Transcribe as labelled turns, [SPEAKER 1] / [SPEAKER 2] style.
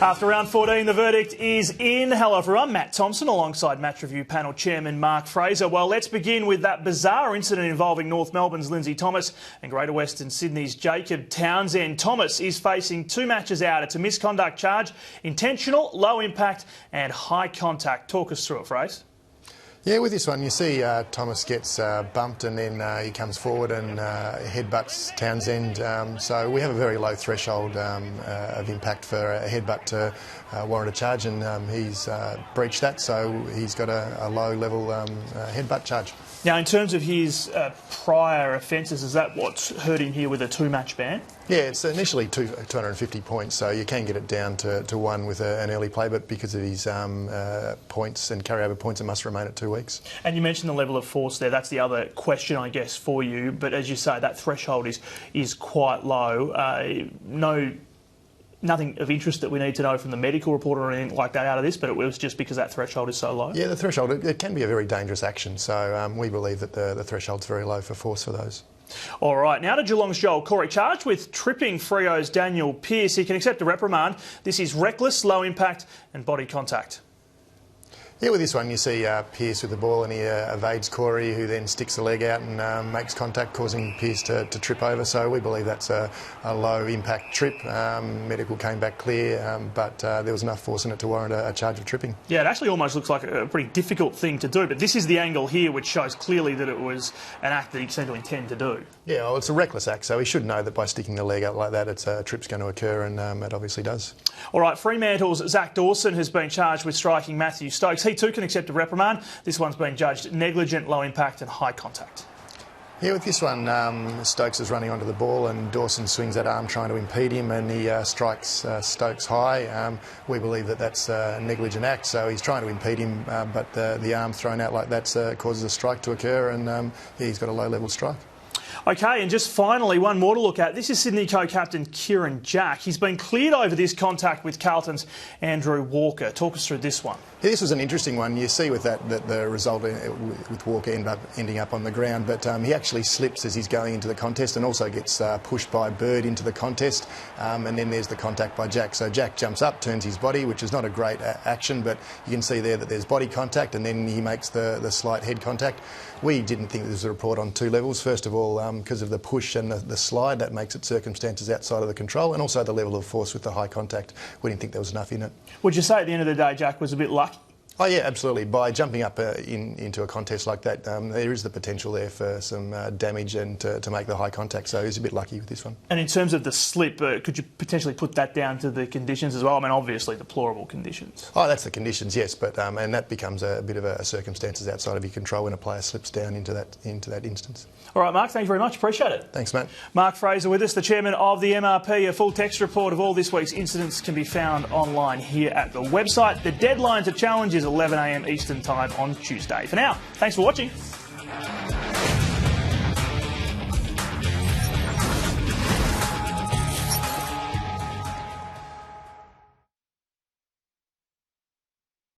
[SPEAKER 1] After round 14, the verdict is in. Hello everyone, Matt Thompson alongside Match Review panel chairman Mark Fraser. Well, let's begin with that bizarre incident involving North Melbourne's Lindsay Thomas and Greater Western Sydney's Jacob Townsend. Thomas is facing 2 matches out. It's a misconduct charge, intentional, low impact and high contact. Talk us through it, Fraser.
[SPEAKER 2] Yeah, with this one, you see Thomas gets bumped and then he comes forward and headbutts Townsend. So we have a very low threshold of impact for a headbutt to warrant a charge, and he's breached that, so he's got a low-level headbutt charge.
[SPEAKER 1] Now, in terms of his prior offences, is that what's hurt him here with a 2-match ban?
[SPEAKER 2] Yeah, it's initially 250 points, so you can get it down to 1 with an early play, but because of his points and carryover points, it must remain at 2 weeks.
[SPEAKER 1] And you mentioned the level of force there. That's the other question, I guess, for you. But as you say, that threshold is quite low. Nothing of interest that we need to know from the medical report or anything like that out of this, but it was just because that threshold is so low?
[SPEAKER 2] Yeah, the threshold, it can be a very dangerous action, so we believe that the threshold's very low for force for those.
[SPEAKER 1] All right, now to Geelong's Joel Corry, charged with tripping Freo's Daniel Pearce. He can accept a reprimand. This is reckless, low impact and body contact.
[SPEAKER 2] Yeah, with this one you see Pearce with the ball and he evades Corry, who then sticks the leg out and makes contact, causing Pearce to trip over. So we believe that's a low impact trip. Medical came back clear, but there was enough force in it to warrant a charge of tripping. Yeah,
[SPEAKER 1] it actually almost looks like a pretty difficult thing to do, but this is the angle here which shows clearly that it was an act that he seemed to intend to do.
[SPEAKER 2] Yeah, well, it's a reckless act, so he should know that by sticking the leg out like that, a trip's going to occur, and it obviously does.
[SPEAKER 1] All right, Fremantle's Zac Dawson has been charged with striking Matthew Stokes. He too can accept a reprimand. This one's been judged negligent, low impact and high contact.
[SPEAKER 2] Yeah, with this one, Stokes is running onto the ball and Dawson swings that arm trying to impede him, and he strikes Stokes high. We believe that that's a negligent act, so he's trying to impede him, but the arm thrown out like that causes a strike to occur, and yeah, he's got a low-level strike.
[SPEAKER 1] OK, and just finally, one more to look at. This is Sydney co-captain Kieron Jack. He's been cleared over this contact with Carlton's Andrew Walker. Talk us through this one.
[SPEAKER 2] Yeah, this was an interesting one. You see with that the result with Walker ending up on the ground, but he actually slips as he's going into the contest and also gets pushed by Bird into the contest, and then there's the contact by Jack. So Jack jumps up, turns his body, which is not a great action, but you can see there that there's body contact and then he makes the slight head contact. We didn't think there was a report on 2 levels. First of all, because of the push and the slide, that makes it circumstances outside of the control, and also the level of force with the high contact. We didn't think there was enough in it.
[SPEAKER 1] Would you say at the end of the day Jack was a bit lucky?
[SPEAKER 2] Oh yeah, absolutely. By jumping up into a contest like that, there is the potential there for some damage and to make the high contact, so he's a bit lucky with this one.
[SPEAKER 1] And in terms of the slip, could you potentially put that down to the conditions as well? I mean, obviously deplorable conditions.
[SPEAKER 2] Oh, that's the conditions, yes, but and that becomes a bit of a circumstances outside of your control when a player slips down into that instance.
[SPEAKER 1] All right, Mark, thank you very much. Appreciate it.
[SPEAKER 2] Thanks, Matt.
[SPEAKER 1] Mark Fraser with us, the chairman of the MRP. A full text report of all this week's incidents can be found online here at the website. The deadline to challenge is 11 a.m. Eastern Time on Tuesday. For now, thanks for watching.